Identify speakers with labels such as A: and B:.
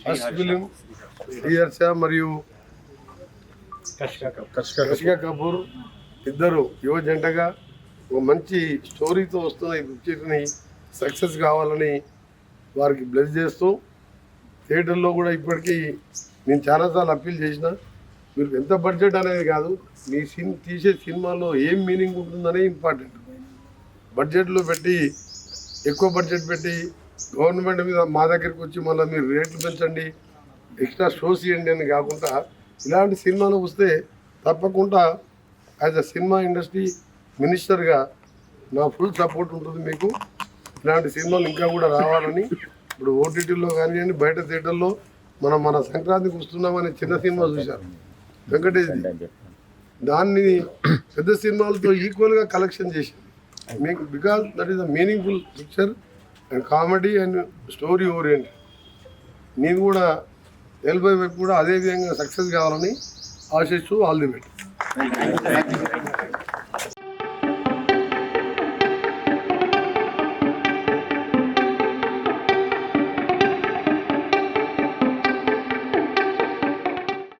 A: First film Sriharsha మరియు కషికా కపూర్ ఇద్దరు యువ జంటగా ఒక మంచి స్టోరీతో వస్తున్న ఈ పిక్చర్ని సక్సెస్ కావాలని వారికి బ్లెస్ చేస్తూ థియేటర్లో కూడా ఇప్పటికీ నేను చాలాసార్లు అప్పీల్ చేసిన మీరు ఎంత బడ్జెట్ అనేది కాదు మీ తీసే సినిమాలో ఏం మీనింగ్ ఉంటుందనే ఇంపార్టెంట్. బడ్జెట్లో పెట్టి ఎక్కువ బడ్జెట్ పెట్టి గవర్నమెంట్ మీద మా దగ్గరికి వచ్చి మళ్ళీ మీరు రేట్లు పెంచండి ఎక్స్ట్రా షోస్ ఇవ్వండి అని కాకుండా ఇలాంటి సినిమాలు వస్తే తప్పకుండా యాజ్ అ సినిమా ఇండస్ట్రీ మినిస్టర్గా నా ఫుల్ సపోర్ట్ ఉంటుంది మీకు. ఇలాంటి సినిమాలు ఇంకా కూడా రావాలని ఇప్పుడు ఓటీటీలో కానివ్వండి బయట థియేటర్లో మన సంక్రాంతికి వస్తున్నామని చిన్న సినిమా చూశారు వెంకటేష్, దాన్ని పెద్ద సినిమాలతో ఈక్వల్గా కలెక్షన్ చేసింది మీకు because that is a meaningful picture and comedy and story oriented. నేను కూడా ఎల్బై వైపు కూడా అదే విధంగా సక్సెస్ కావాలని ఆశిస్తూ ఆల్ ది బెస్ట్.